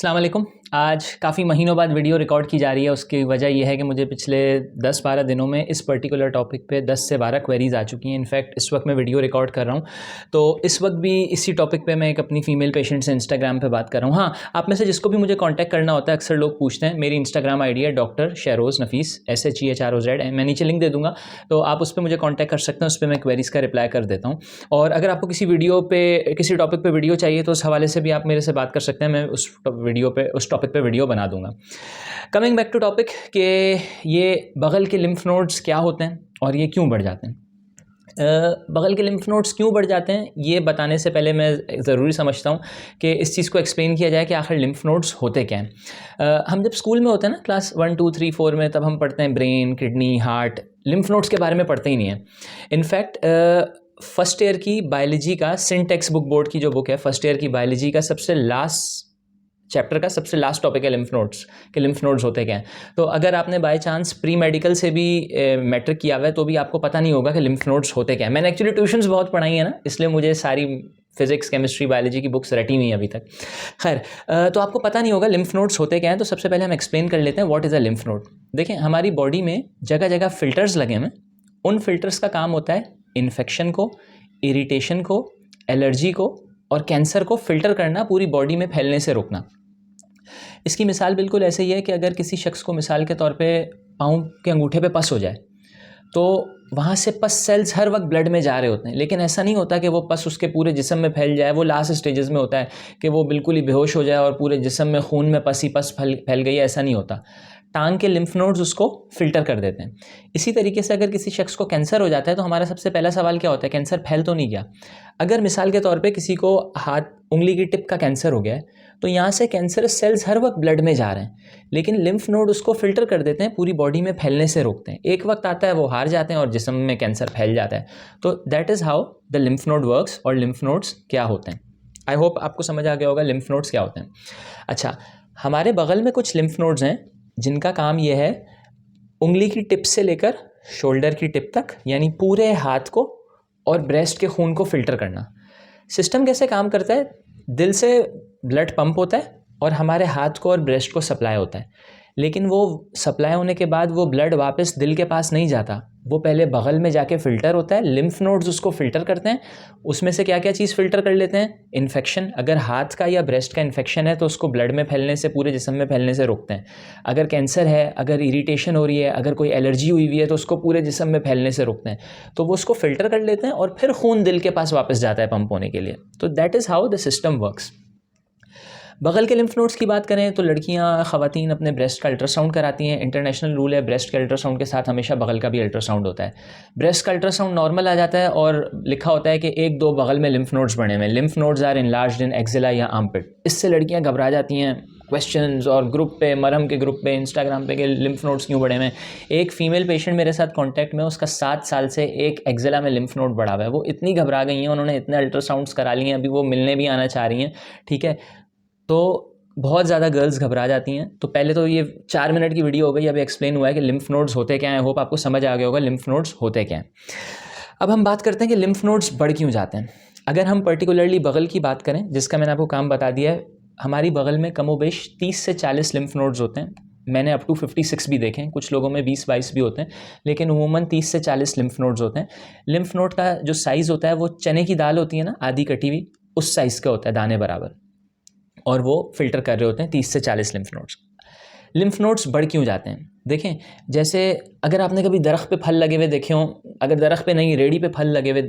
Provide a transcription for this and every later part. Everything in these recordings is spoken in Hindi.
अस्सलाम वालेकुम। आज काफ़ी महीनों बाद वीडियो रिकॉर्ड की जा रही है। उसकी वजह यह है कि मुझे पिछले 10-12 दिनों में इस पर्टिकुलर टॉपिक पे 10 से 12 क्वेरीज़ आ चुकी हैं। इनफैक्ट इस वक्त मैं वीडियो रिकॉर्ड कर रहा हूँ तो इस वक्त भी इसी टॉपिक पे मैं एक अपनी फ़ीमेल पेशेंट से इंस्टाग्राम पे बात कर रहा हूँ। हाँ, आप में से जिसको भी मुझे कॉन्टैक्ट करना होता है, अक्सर लोग पूछते हैं। मेरी इंस्टाग्राम आई डी है डॉक्टर शहरोज़ नफ़ीस, SHEHROZ। मैं नीचे लिंक दे दूँगा, तो आप उस पर मुझे कॉन्टैक्ट कर सकते हैं। उस पर मैं क्वेरीज़ का रिप्लाई कर देता हूँ। और अगर आपको किसी टॉपिक पे वीडियो चाहिए तो उस हवाले से भी आप मेरे से बात कर सकते हैं। मैं उस टॉपिक पे वीडियो बना दूंगा। कमिंग बैक टू टॉपिक कि ये बगल के लिम्फ नोड्स क्या होते हैं और ये क्यों बढ़ जाते हैं। बगल के लिम्फ नोड्स क्यों बढ़ जाते हैं ये बताने से पहले मैं ज़रूरी समझता हूँ कि इस चीज़ को एक्सप्लेन किया जाए कि आखिर लिम्फ नोड्स होते क्या हैं। हम जब स्कूल में होते हैं ना, क्लास 1 2 3 4 में, तब हम पढ़ते हैं brain, kidney, heart. Lymph nodes के बारे में पढ़ते ही नहीं है। इनफैक्ट फर्स्ट ईयर की बायोलॉजी का सिंटेक्स बुक बोर्ड की जो बुक है, फर्स्ट ईयर की बायोलॉजी का सबसे लास्ट चैप्टर का सबसे लास्ट टॉपिक है लिम्फ नोड्स, कि लिम्फ नोड्स होते क्या हैं। तो अगर आपने बाय चांस प्री मेडिकल से भी मैट्रिक किया हुआ है तो भी आपको पता नहीं होगा कि लिम्फ नोड्स होते क्या हैं। मैंने एक्चुअली ट्यूशन्स बहुत पढ़ाई है ना, इसलिए मुझे सारी फिजिक्स, केमिस्ट्री, बायोलॉजी की बुक्स रटी हुई हैं अभी तक। खैर, तो आपको पता नहीं होगा लिम्फ नोड्स होते क्या हैं। तो सबसे पहले हम एक्सप्लेन कर लेते हैं what is a lymph node. देखें, हमारी बॉडी में जगह जगह फिल्टर्स लगे हैं। उन फिल्टर्स का काम होता है इन्फेक्शन को, इरिटेशन को, एलर्जी को और कैंसर को फ़िल्टर करना, पूरी बॉडी में फैलने से रोकना। इसकी मिसाल बिल्कुल ऐसे ही है कि अगर किसी शख्स को मिसाल के तौर पे पाँव के अंगूठे पे पस हो जाए तो वहाँ से पस सेल्स हर वक्त ब्लड में जा रहे होते हैं, लेकिन ऐसा नहीं होता कि वो पस उसके पूरे जिस्म में फैल जाए। वो लास्ट स्टेजेस में होता है कि वो बिल्कुल ही बेहोश हो जाए और पूरे जिस्म में खून में पस ही पस फैल गई है, ऐसा नहीं होता। टांग के लिम्फ नोड्स उसको फिल्टर कर देते हैं। इसी तरीके से अगर किसी शख्स को कैंसर हो जाता है तो हमारा सबसे पहला सवाल क्या होता है, कैंसर फैल तो नहीं गया। अगर मिसाल के तौर पे किसी को हाथ उंगली की टिप का कैंसर हो गया है तो यहाँ से कैंसर सेल्स हर वक्त ब्लड में जा रहे हैं, लेकिन लिम्फ नोड उसको फिल्टर कर देते हैं, पूरी बॉडी में फैलने से रोकते हैं। एक वक्त आता है वो हार जाते हैं और जिस्म में कैंसर फैल जाता है। तो that is how the lymph node works और लिम्फ नोड्स क्या होते हैं। आई होप आपको समझ आ गया होगा लिम्फ नोड्स क्या होते हैं। अच्छा, हमारे बगल में कुछ लिम्फ नोड्स हैं जिनका काम यह है उंगली की टिप से लेकर शोल्डर की टिप तक, यानी पूरे हाथ को और ब्रेस्ट के खून को फिल्टर करना। सिस्टम कैसे काम करता है, दिल से ब्लड पंप होता है और हमारे हाथ को और ब्रेस्ट को सप्लाई होता है, लेकिन वो सप्लाई होने के बाद वो ब्लड वापस दिल के पास नहीं जाता, वो पहले बगल में जाके फ़िल्टर होता है। लिम्फ नोड्स उसको फ़िल्टर करते हैं। उसमें से क्या क्या चीज़ फ़िल्टर कर लेते हैं, इन्फेक्शन। अगर हाथ का या ब्रेस्ट का इन्फेक्शन है तो उसको ब्लड में फैलने से, पूरे जिस्म में फैलने से रोकते हैं। अगर कैंसर है, अगर इरिटेशन हो रही है, अगर कोई एलर्जी हुई हुई है तो उसको पूरे जिस्म में फैलने से रोकते हैं। तो वो उसको फ़िल्टर कर लेते हैं और फिर खून दिल के पास वापस जाता है पंप होने के लिए। तो that is how the system works. बगल के लिम्फ नोड्स की बात करें तो लड़कियां, ख़वातीन अपने ब्रेस्ट का अल्ट्रासाउंड कराती हैं। इंटरनेशनल रूल है, ब्रेस्ट के अल्ट्रासाउंड के साथ हमेशा बगल का भी अल्ट्रासाउंड होता है। ब्रेस्ट का अल्ट्रासाउंड नॉर्मल आ जाता है और लिखा होता है कि 1-2 बगल में लिम्फ नोड्स बने हुए हैं। Lymph nodes are enlarged in axilla or armpit. इससे लड़कियां घबरा जाती हैं, क्वेश्चंस और ग्रुप पे, मरहम के ग्रुप पे, इंस्टाग्राम पे कि लिम्फ नोड्स क्यों बढ़े हुए हैं। एक फ़ीमेल पेशेंट मेरे साथ कांटेक्ट में, उसका 7 साल से एक एक्जिला में लिम्फ नोड बढ़ा हुआ है। वो इतनी घबरा गई हैं, उन्होंने इतने अल्ट्रासाउंड्स करा लिए हैं, अभी वो मिलने भी आना चाह रही हैं। ठीक है, तो बहुत ज़्यादा गर्ल्स घबरा जाती हैं। तो पहले तो ये 4 मिनट की वीडियो हो गई, अभी एक्सप्लेन हुआ है कि लिम्फ नोड्स होते क्या हैं। होप आपको समझ आ गया होगा लिम्फ नोड्स होते क्या हैं। अब हम बात करते हैं कि लिम्फ नोड्स बढ़ क्यों जाते हैं। अगर हम पर्टिकुलरली बगल की बात करें, जिसका मैंने आपको काम बता दिया है, हमारी बगल में कमोबेश 30 से 40 लिम्फ नोड्स होते हैं। मैंने अप टू 56 भी देखे हैं, कुछ लोगों में 20-22 भी होते हैं, लेकिन उमूमन 30 से 40 लिम्फ नोड्स होते हैं। लिम्फ नोड का जो साइज़ होता है वो चने की दाल होती है ना, आधी कटी हुई, उस साइज़ का होता है, दाने बराबर, और वो फिल्टर कर रहे होते हैं 30 से 40 लिम्फ नोड्स। लिम्फ नोड्स बढ़ क्यों जाते हैं, देखें, जैसे अगर आपने कभी दरख्त पे फल लगे हुए देखे हों, अगर दरख्त पे नहीं, रेडी पे फल लगे हुए,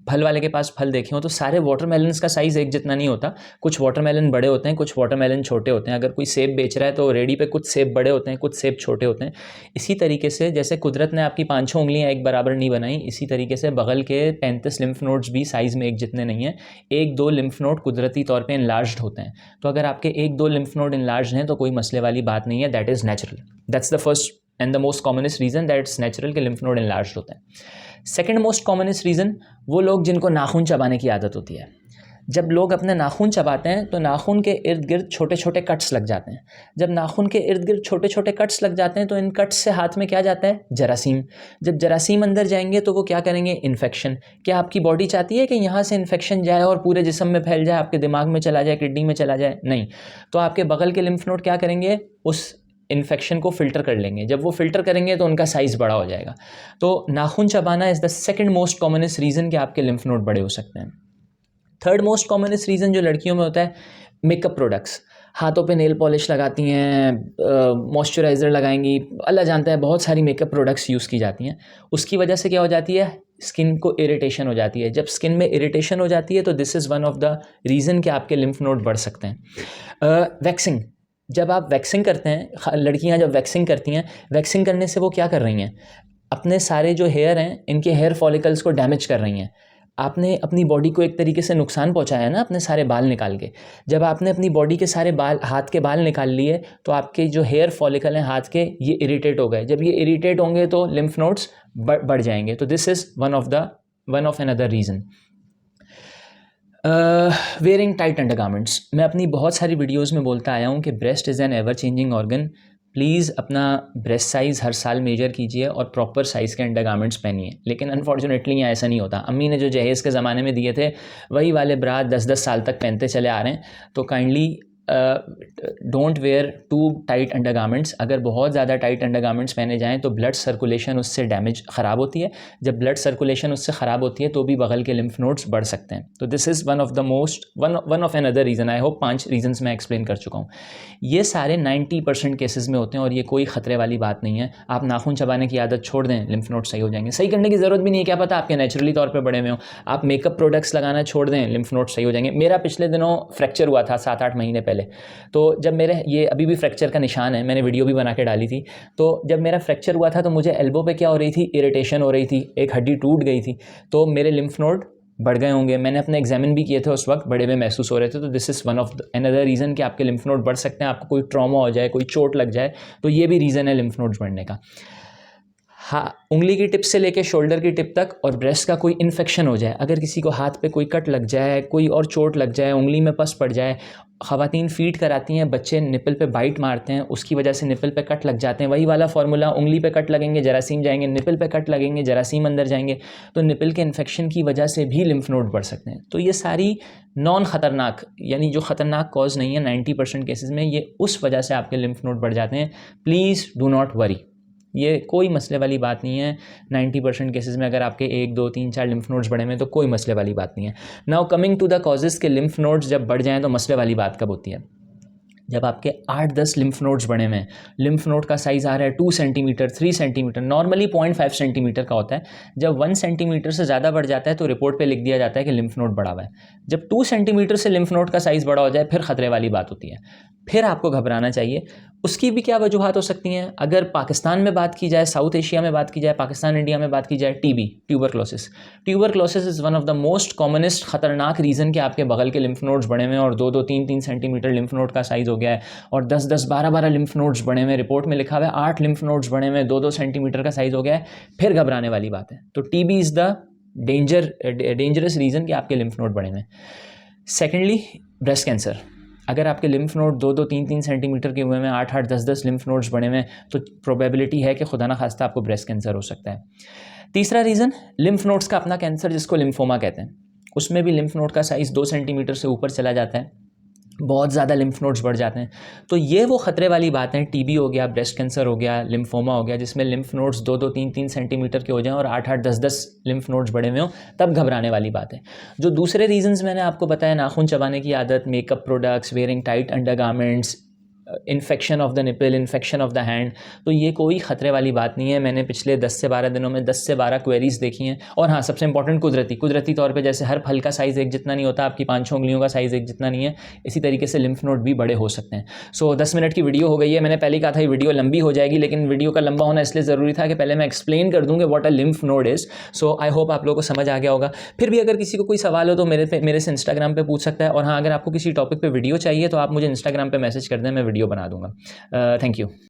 फल वाले के पास फल देखे हों, तो सारे वाटरमेलन्स का साइज़ एक जितना नहीं होता। कुछ वाटरमेलन बड़े होते हैं, कुछ वाटरमेलन छोटे होते हैं। अगर कोई सेब बेच रहा है तो रेडी पे कुछ सेब बड़े होते हैं, कुछ सेब छोटे होते हैं। इसी तरीके से जैसे कुदरत ने आपकी 5-6 उंगलियाँ एक बराबर नहीं बनाई, इसी तरीके से बगल के 35 लिम्फ नोड्स भी साइज़ में एक जितने नहीं हैं। 1-2 लिम्फ नोड कुदरती तौर पर इनलार्ज्ड होते हैं। तो अगर आपके 1-2 लिम्फ नोड इनलार्ज्ड हैं तो कोई मसले वाली बात नहीं है, that is natural. That's the first and the most commonest reason that it's natural कि लिम्फ नोड इनलार्ज्ड होते हैं। सेकंड मोस्ट कॉमनेस्ट रीज़न, वो लोग जिनको नाखून चबाने की आदत होती है। जब लोग अपने नाखून चबाते हैं तो नाखून के इर्द गिर्द छोटे छोटे कट्स लग जाते हैं। जब नाखून के इर्द गिर्द छोटे छोटे कट्स लग जाते हैं तो इन कट्स से हाथ में क्या जाता है? जरासीम। जब जरासीम अंदर जाएंगे तो वो क्या करेंगे? इन्फेक्शन। क्या आपकी बॉडी चाहती है कि यहाँ से इन्फेक्शन जाए और पूरे जिस्म में फैल जाए, आपके दिमाग में चला जाए, किडनी में चला जाए? नहीं। तो आपके बगल के लिम्फ नोड क्या करेंगे? उस इन्फेक्शन को फ़िल्टर कर लेंगे। जब वो फ़िल्टर करेंगे तो उनका साइज़ बड़ा हो जाएगा। तो नाखून चबाना is the second most commonest reason कि आपके लिम्फ नोड बड़े हो सकते हैं। थर्ड मोस्ट कॉमनेस्ट रीज़न जो लड़कियों में होता है, मेकअप प्रोडक्ट्स। हाथों पे नेल पॉलिश लगाती हैं, मॉइस्चराइज़र लगाएंगी, अल्लाह जानता है बहुत सारी मेकअप प्रोडक्ट्स यूज़ की जाती हैं। उसकी वजह से क्या हो जाती है? स्किन को इरिटेशन हो जाती है। जब स्किन में इरिटेशन हो जाती है तो this is one of the reason कि आपके लिम्फ नोड बढ़ सकते हैं। वैक्सिंग। जब आप वैक्सिंग करते हैं, लड़कियां जब वैक्सिंग करती हैं, वैक्सिंग करने से वो क्या कर रही हैं? अपने सारे जो हेयर हैं, इनके हेयर फॉलिकल्स को डैमेज कर रही हैं। आपने अपनी बॉडी को एक तरीके से नुकसान पहुंचाया ना अपने सारे बाल निकाल के। जब आपने अपनी बॉडी के सारे बाल, हाथ के बाल निकाल लिए तो आपके जो हेयर फॉलिकल हैं हाथ के, ये इरिटेट हो गए। जब ये इरिटेट होंगे तो लिम्फ नोड्स बढ़ जाएंगे। तो this is one of another reason. Wearing tight undergarments. मैं अपनी बहुत सारी वीडियोज़ में बोलता आया हूँ कि breast is an ever changing organ. Please अपना ब्रेस्ट साइज़ हर साल मेजर कीजिए और प्रॉपर साइज़ के अंडरगारमेंट्स पहनिए। लेकिन अनफॉर्चुनेटली यहाँ ऐसा नहीं होता। अम्मी ने जो जहेज़ के ज़माने में दिए थे वही वाले ब्रा 10-10 साल तक पहनते चले आ रहे हैं। तो kindly don't wear too tight undergarments. अगर बहुत ज़्यादा टाइट अंडरगारमेंट्स पहने जाएँ तो ब्लड सर्कुलेशन उससे ख़राब होती है। जब ब्लड सर्कुलेशन उससे ख़राब होती है तो भी बगल के लिम्फ नोड्स बढ़ सकते हैं। तो this is one of another reason. I hope 5 reasons मैं एक्सप्लेन कर चुका हूँ। ये सारे 90% केसेस में होते हैं और ये कोई ख़तरे वाली बात नहीं है। आप नाखून चबाने की आदत छोड़ दें, लिम्फ नोड सही हो जाएंगे। सही करने की ज़रूरत भी नहीं है, क्या पता आपके नेचुरली तौर पर बड़े हुए हो। आप मेकअप प्रोडक्ट्स लगाना छोड़ दें, लिम्फ नोड सही हो जाएंगे। मेरा पिछले दिनों फ्रैक्चर हुआ था 7-8 महीने पहले। तो जब मेरे, ये अभी भी फ्रैक्चर का निशान है, मैंने वीडियो भी बना के डाली थी। तो जब मेरा फ्रैक्चर हुआ था तो मुझे एल्बो पे क्या हो रही थी? इरिटेशन हो रही थी, एक हड्डी टूट गई थी। तो मेरे लिम्फ नोड बढ़ गए होंगे। मैंने अपने एग्जामिन भी किए थे, उस वक्त बड़े हुए महसूस हो रहे थे। तो this is one of another reason कि आपके लिम्फ नोड बढ़ सकते हैं। आपको कोई ट्रॉमा हो जाए, कोई चोट लग जाए तो ये भी रीज़न है लिम्फ नोड्स बढ़ने का। हाँ, उंगली की टिप से लेके शोल्डर की टिप तक और ब्रेस्ट का कोई इन्फेक्शन हो जाए, अगर किसी को हाथ पे कोई कट लग जाए, कोई और चोट लग जाए, उंगली में पस पड़ जाए, ख़वातीन फीड कराती हैं, बच्चे निपल पे बाइट मारते हैं, उसकी वजह से निपल पे कट लग जाते हैं। वही वाला फार्मूला, उंगली पे कट लगेंगे जरासीम जाएंगे, निपल पे कट लगेंगे जरासीम अंदर जाएंगे। तो निपल के इन्फेक्शन की वजह से भी लिम्फ नोड बढ़ सकते हैं। तो ये सारी नॉन ख़तरनाक, यानी जो ख़तरनाक कॉज नहीं है, 90% केसेस में ये उस वजह से आपके लिम्फ नोड बढ़ जाते हैं। प्लीज़ डू नॉट वरी, ये कोई मसले वाली बात नहीं है। 90% केसेस में अगर आपके 1, 2, 3, 4 लिम्फ नोड्स बढ़े में तो कोई मसले वाली बात नहीं है। Now coming to the causes के लिम्फ नोड्स जब बढ़ जाएँ तो मसले वाली बात कब होती है? जब आपके 8-10 लिम्फ नोड्स बने हुए हैं, लिम्फ नोड का साइज़ आ रहा है 2 सेंटीमीटर, 3 सेंटीमीटर, नॉर्मली 0.5 सेंटीमीटर का होता है। जब 1 सेंटीमीटर से ज़्यादा बढ़ जाता है तो रिपोर्ट पे लिख दिया जाता है कि लिम्फ नोड बढ़ा हुआ है। जब 2 सेंटीमीटर से लिम्फ नोड का साइज़ बड़ा हो जाए फिर ख़तरे वाली बात होती है, फिर आपको घबराना चाहिए। उसकी भी क्या वजूहात हो सकती हैं? अगर पाकिस्तान में बात की जाए, साउथ एशिया में बात की जाए, पाकिस्तान इंडिया में बात की जाए, TB, tuberculosis is one of the most commonest ख़तरनाक रीज़न कि आपके बगल के लिम्फ नोड्स बड़े हुए हैं और 2-2, 3-3 सेंटीमीटर लिम्फ नोड का साइज़ हो गया है और 10-10, 12-12 लिम्फ नोड्स बड़े हुए हैं। रिपोर्ट में लिखा हुआ है 8 लिम्फ नोड्स बड़े हुए हैं, 2-2 सेंटीमीटर का साइज़ हो गया है, फिर घबराने वाली बात है। तो TB is the dangerous reason कि आपके लिम्फ नोड बड़े हुए हैं। Secondly, breast cancer. अगर आपके लिम्फ नोड 2-2, 3-3 सेंटीमीटर के हुए में 8-8, 10-10 लिम्फ नोड्स बने हुए हैं तो प्रोबेबिलिटी है कि खुदा ना खास्ता आपको ब्रेस्ट कैंसर हो सकता है। तीसरा रीज़न, लिम्फ नोड्स का अपना कैंसर जिसको लिम्फोमा कहते हैं, उसमें भी लिम्फ नोड का साइज़ 2 सेंटीमीटर से ऊपर चला जाता है, बहुत ज़्यादा लिम्फ नोड्स बढ़ जाते हैं। तो ये वो ख़तरे वाली बात है, टीबी हो गया, ब्रेस्ट कैंसर हो गया, लिम्फोमा हो गया, जिसमें लिम्फ नोड्स 2-2, 3-3 सेंटीमीटर के हो जाएं और 8-8, 10-10 लिम्फ नोड्स बड़े हुए हों, तब घबराने वाली बात है। जो दूसरे रीजंस मैंने आपको बताया, नाखून चबाने की आदत, makeup products, wearing tight undergarments, infection of the nipple, infection of the hand, तो ये कोई ख़तरे वाली बात नहीं है। मैंने पिछले 10 से 12 दिनों में 10 से 12 क्वेरीज़ देखी हैं। और हाँ, सबसे इंपॉर्टेंट कुदरती तौर पे, जैसे हर फल का साइज़ एक जितना नहीं होता, आपकी 5-6 उंगलियों का साइज़ एक जितना नहीं है, इसी तरीके से लिम्फ नोड भी बड़े हो सकते हैं। सो 10 मिनट की वीडियो हो गई है। मैंने पहले कहा था ये वीडियो लंबी हो जाएगी, लेकिन वीडियो का लंबा होना इसलिए ज़रूरी था कि पहले मैं एक्सप्लेन कर दूँ कि what a lymph node is. So I hope आप लोगों को समझ आ गया होगा। फिर भी अगर किसी को कोई सवाल हो तो मेरे से इंस्टाग्राम पर पूछ सकता है। और हाँ, अगर आपको किसी टॉपिक पर वीडियो चाहिए तो आप मुझे इंस्टाग्राम पर मैसेज कर दें, मैं वीडियो बना दूँगा। Thank you.